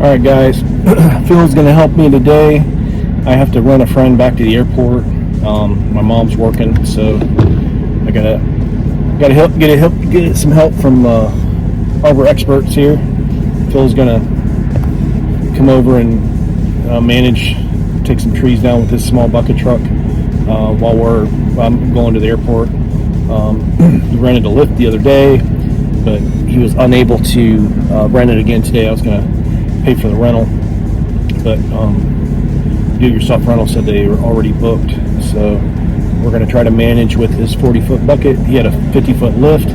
Alright guys, Phil's going to help me today. I have to run a friend back to the airport. My mom's working, so I gotta get some help from Arbor experts here. Phil's going to come over and take some trees down with this small bucket truck while I'm going to the airport. He rented a lift the other day, but he was unable to rent it again today. I was going to pay for the rental, but do-it-yourself rental said they were already booked, so we're going to try to manage with his 40-foot bucket. He had a 50-foot lift,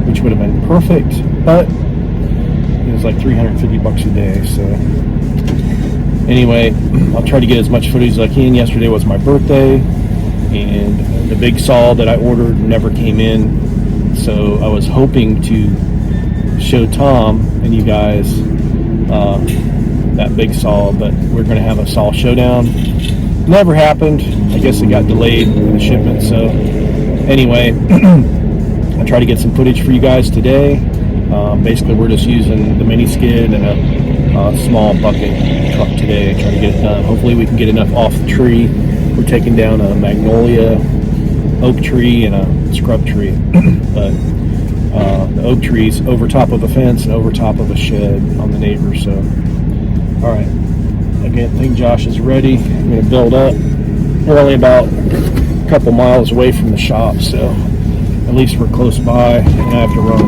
which would have been perfect, but it was like $350 a day. So anyway, I'll try to get as much footage as I can. Yesterday was my birthday, and the big saw that I ordered never came in, so I was hoping to show Tom and you guys that big saw, but we're going to have a saw showdown. Never happened. I guess it got delayed in the shipment. So anyway, I'll try to get some footage for you guys today. Basically, we're just using the mini skid and a small bucket truck today to try to get it done. Hopefully we can get enough off the tree. We're taking down a magnolia, oak tree, and a scrub tree. But the oak tree's over top of a fence and over top of a shed on the neighbor. So alright, I think Josh is ready. I'm going to build up. We're only about a couple miles away from the shop, so at least we're close by, and I have to run.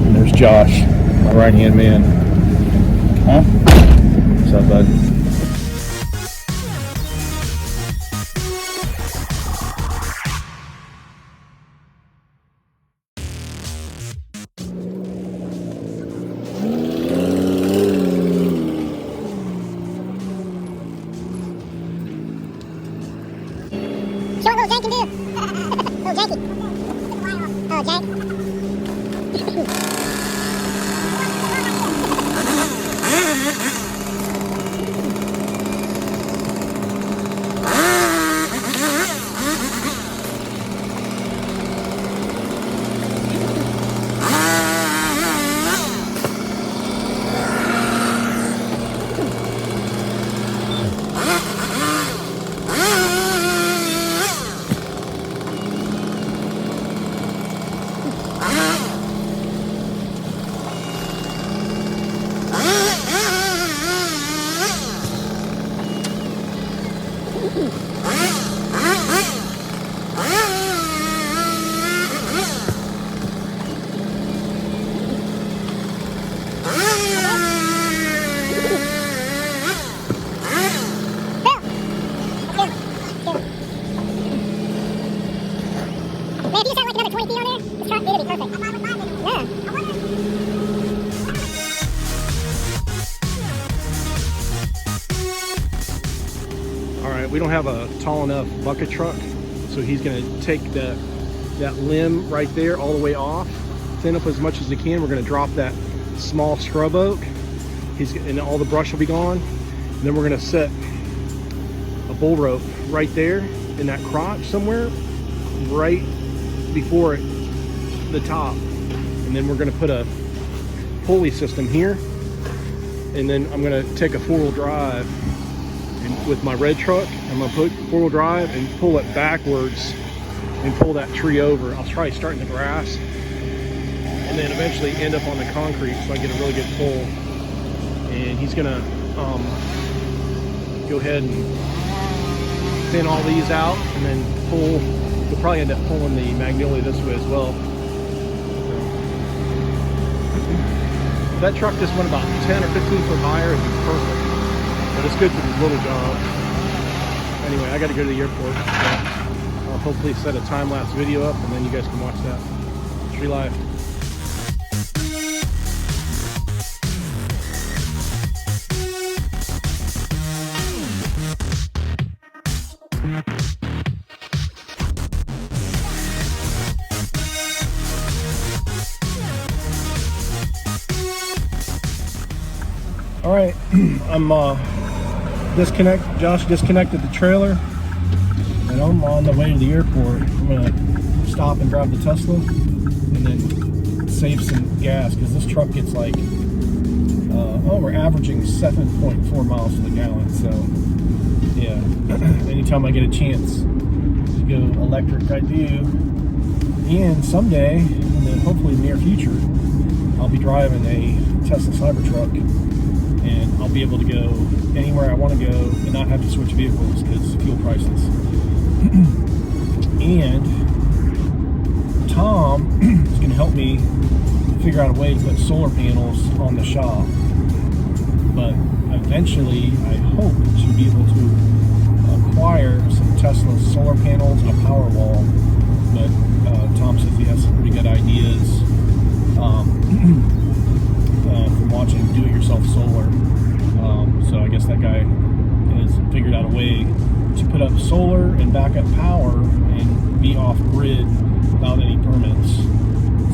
And there's Josh, my right hand man. Huh? What's up, bud? Show what little Jake can do. Little Jakey. Oh, Jake. Man, if you just have like another 20 feet on there, this truck, it'll be perfect. Yeah. Alright, we don't have a tall enough bucket truck, so he's going to take that limb right there all the way off, thin up as much as he can. We're going to drop that small scrub oak, and all the brush will be gone. And then we're going to set a bull rope right there in that crotch somewhere, right before the top. And then we're going to put a pulley system here, and then I'm going to take a four-wheel drive, and with my red truck I'm going to put four-wheel drive and pull it backwards and pull that tree over. I'll try starting the grass and then eventually end up on the concrete so I get a really good pull. And he's going to go ahead and thin all these out and then pull. We'll probably end up pulling the magnolia this way as well. So, that truck just went about 10 or 15 foot higher. It'd be perfect, but it's good for these little jobs. Anyway, I got to go to the airport. So I'll hopefully set a time-lapse video up, and then you guys can watch that. Tree life. All right, I'm Josh disconnected the trailer, and I'm on the way to the airport. I'm gonna stop and grab the Tesla and then save some gas, because this truck gets like we're averaging 7.4 miles to the gallon. So yeah, anytime I get a chance to go electric, I do. And someday, in the hopefully near future, I'll be driving a Tesla Cybertruck, and I'll be able to go anywhere I want to go and not have to switch vehicles because fuel prices. And Tom is going to help me figure out a way to put solar panels on the shop. But eventually, I hope to be able to acquire some Tesla solar panels and a power wall. But Tom says he has some pretty good ideas from watching do-it-yourself solar. So I guess that guy has figured out a way to put up solar and backup power and be off-grid without any permits.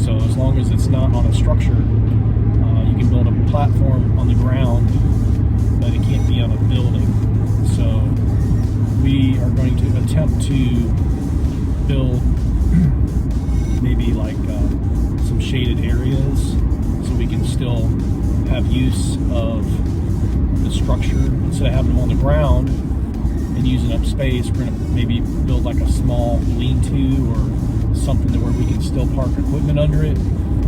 So as long as it's not on a structure, you can build a platform on the ground, but it can't be on a building. So we are going to attempt to build maybe like some shaded areas so we can still have use of the structure instead of having them on the ground and using up space. We're going to maybe build like a small lean-to or something to where we can still park equipment under it,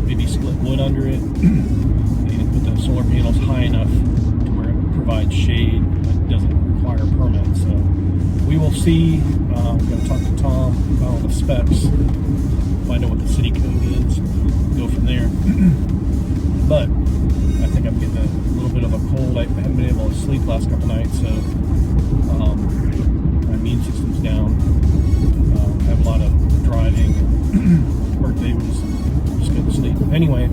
maybe split wood under it, and put the solar panels high enough to where it provides shade but doesn't require a permit. So we will see. I'm going to talk to Tom about all the specs, find out what the city code is, go from there. But I think I'm getting a little bit of a cold. I haven't been able to sleep last couple nights, so my immune system's down. I have a lot of driving. Birthday was just couldn't sleep. Anyway,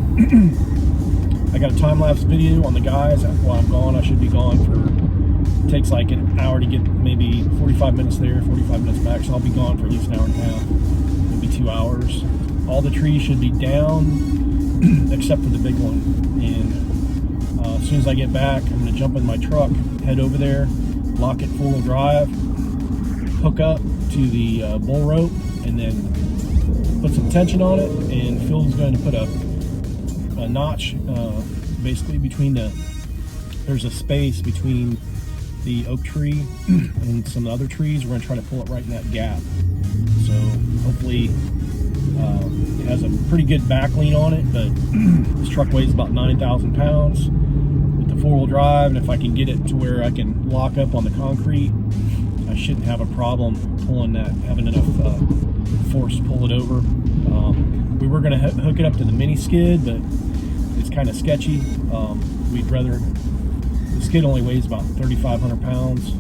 I got a time-lapse video on the guys while I'm gone. I should be gone for, it takes like an hour to get, maybe 45 minutes there, 45 minutes back, so I'll be gone for at least an hour and a half, maybe 2 hours. All the trees should be down except for the big one. And as soon as I get back, I'm going to jump in my truck, head over there, lock it full drive, hook up to the bull rope, and then put some tension on it. And Phil's going to put a notch basically between there's a space between the oak tree and some other trees. We're going to try to pull it right in that gap. So hopefully it has a pretty good back lean on it, but this truck weighs about 9,000 pounds with the four-wheel drive, and if I can get it to where I can lock up on the concrete, I shouldn't have a problem pulling that, having enough force to pull it over. We were going to hook it up to the mini skid, but it's kind of sketchy. We'd rather, the skid only weighs about 3,500 pounds,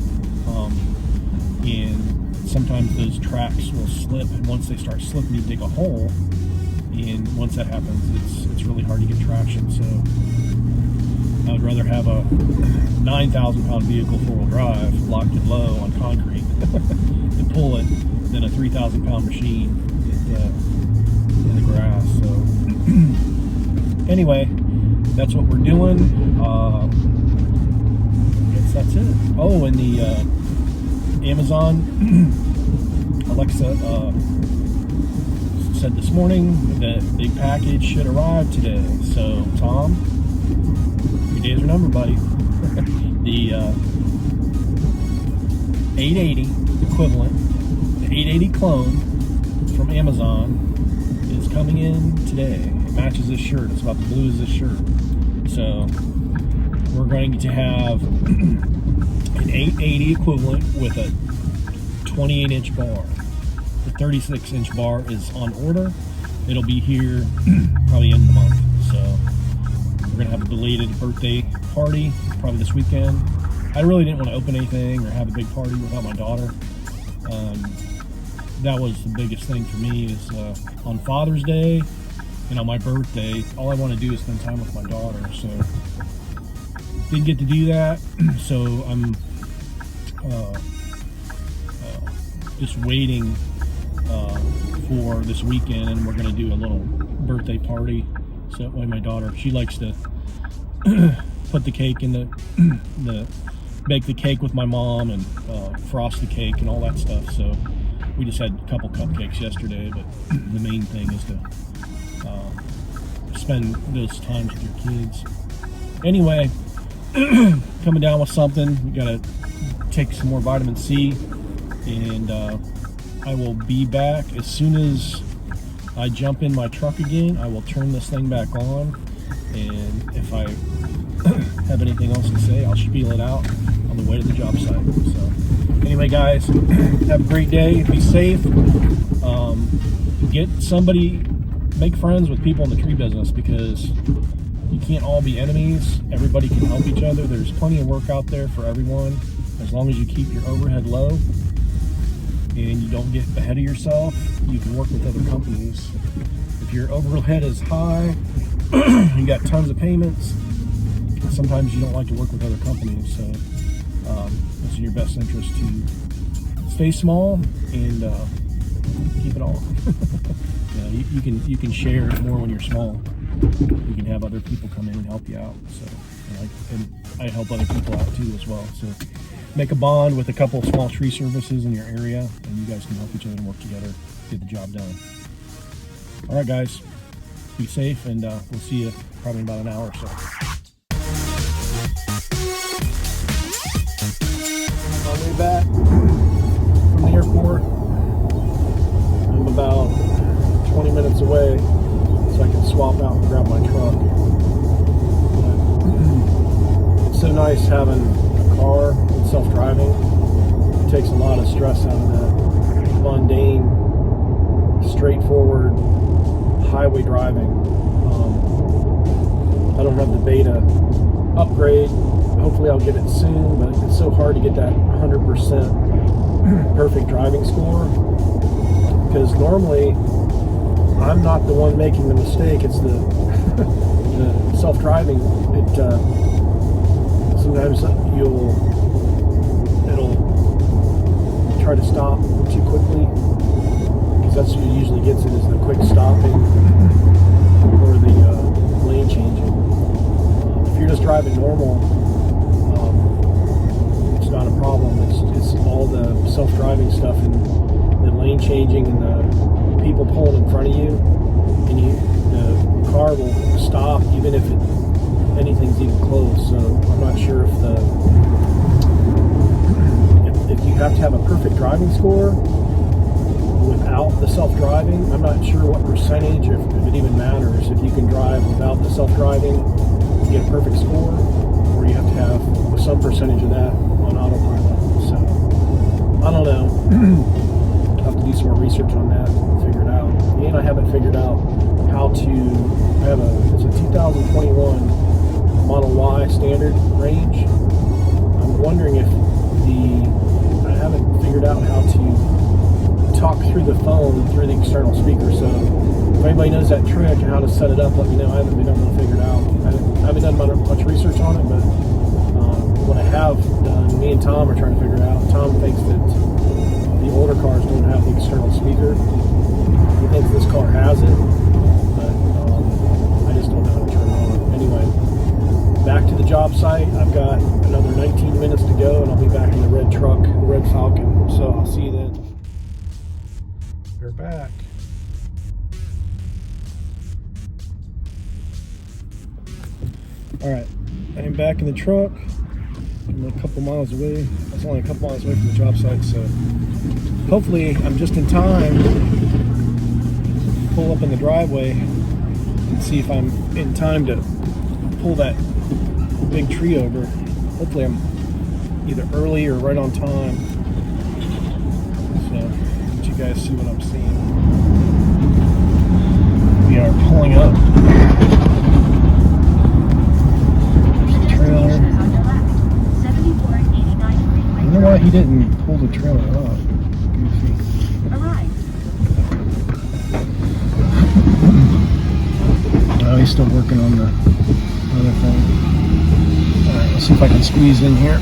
and sometimes those tracks will slip, and once they start slipping, you dig a hole, and once that happens, it's really hard to get traction. So I would rather have a 9,000 pound vehicle four-wheel drive locked in low on concrete to pull it than a 3,000 pound machine in the grass. So anyway, that's what we're doing. I guess that's it. Oh, and the Amazon Alexa said this morning that the package should arrive today. So Tom, your days are numbered, buddy. The 880 equivalent, the 880 clone from Amazon is coming in today. It matches this shirt. It's about the blue as this shirt. So we're going to have an 880 equivalent with a 28-inch bar. The 36-inch bar is on order. It'll be here probably end of the month. So we're gonna have a belated birthday party probably this weekend. I really didn't want to open anything or have a big party without my daughter. That was the biggest thing for me is on Father's Day and on my birthday, all I want to do is spend time with my daughter. So didn't get to do that. So I'm just waiting for this weekend, and we're going to do a little birthday party. So that way my daughter, she likes to put the cake in the bake the cake with my mom and frost the cake and all that stuff. So we just had a couple cupcakes yesterday, but the main thing is to spend those times with your kids. Anyway, coming down with something. We gotta take some more vitamin C, and I will be back as soon as I jump in my truck again. I will turn this thing back on, and if I have anything else to say, I'll spiel it out on the way to the job site. So anyway, guys, have a great day. Be safe. Make friends with people in the tree business, because you can't all be enemies. Everybody can help each other. There's plenty of work out there for everyone, as long as you keep your overhead low and you don't get ahead of yourself. You can work with other companies. If your overhead is high, you got tons of payments, sometimes you don't like to work with other companies. So it's in your best interest to stay small and keep it all. You can share more when you're small. You can have other people come in and help you out. So, and I help other people out too as well. So make a bond with a couple of small tree services in your area, and you guys can help each other and work together, get the job done. All right, guys, be safe, and we'll see you probably in about an hour or so. On my way back from the airport, I'm about 20 minutes away, so I can swap out and grab my truck. But it's so nice having a car with self-driving. It takes a lot of stress out of that mundane, straightforward highway driving. I don't have the beta upgrade. Hopefully I'll get it soon, but it's so hard to get that 100% perfect driving score, because normally I'm not the one making the mistake. It's the self-driving. Sometimes it'll try to stop too quickly, because that's what usually gets it, is the quick stopping or the lane changing. If you're just driving normal, it's not a problem. It's all the self-driving stuff and the lane changing and the people pulling in front of you, and the car will stop even if anything's even close. So I'm not sure if you have to have a perfect driving score without the self-driving. I'm not sure what percentage, if it even matters, if you can drive without the self-driving to get a perfect score, or you have to have some percentage of that on autopilot. So I don't know. I'll have to do some more research on that and figure it out. And I haven't figured out how to, it's a 2021 Model Y standard range. I'm wondering if I haven't figured out how to talk through the phone through the external speaker. So if anybody knows that trick and how to set it up, let me know. I haven't been able to figure it out. I haven't done much research on it, but what I have done, me and Tom are trying to figure it out. Tom thinks that the older cars don't have the external speaker. He thinks this car has it, but I just don't know how to turn it on. Anyway, back to the job site. I've got another 19 minutes to go, and I'll be back in the red truck, the red Falcon. So I'll see you then. We're back. All right, I'm back in the truck. I'm a couple miles away. I was only a couple miles away from the job site, so hopefully I'm just in time to pull up in the driveway and see if I'm in time to pull that big tree over. Hopefully I'm either early or right on time. So let you guys see what I'm seeing. We are pulling up. I don't know why he didn't pull the trailer up. Oh, he's still working on the other thing. Alright, let's see if I can squeeze in here.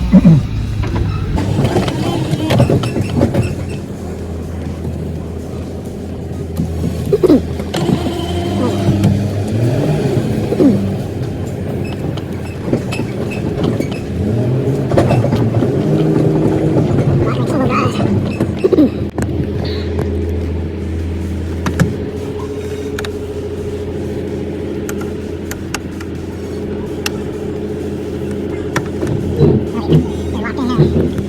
locked in now.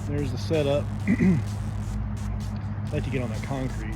There's the setup. I like to get on that concrete.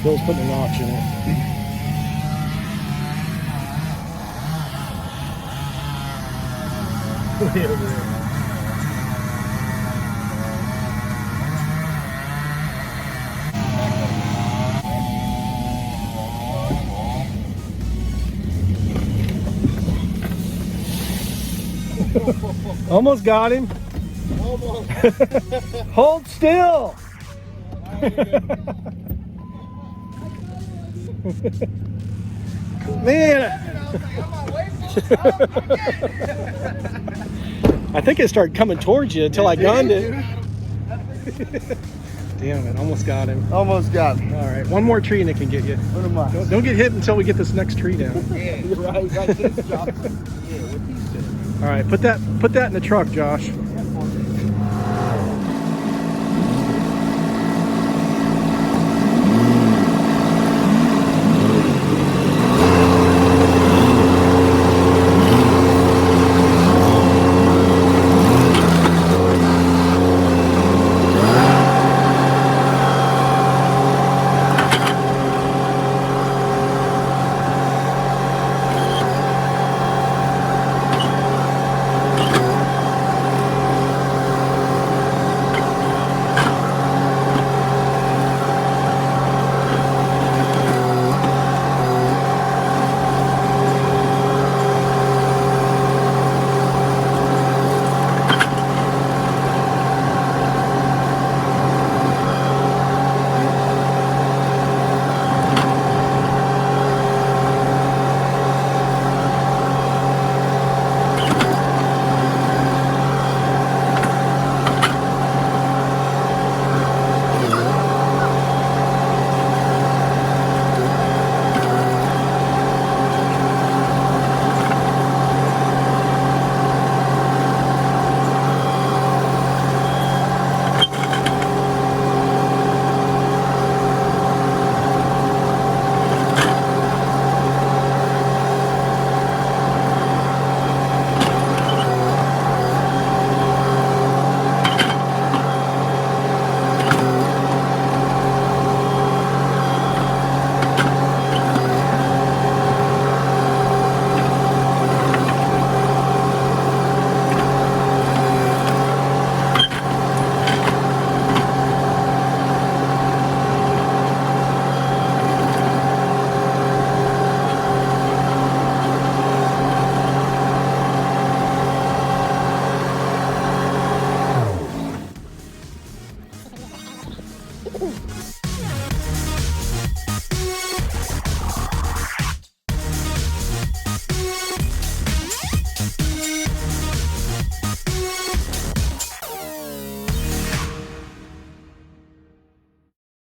Phil's putting a notch in it. Way over there. Almost got him. Almost. Hold still. Man, I think it started coming towards you until I gunned it. Damn it, almost got him. Almost got him. All right, one more tree and it can get you. What am I? Don't get hit until we get this next tree down. Yeah, you're right. Like this job. Yeah, what he's doing. All right, put that in the truck, Josh.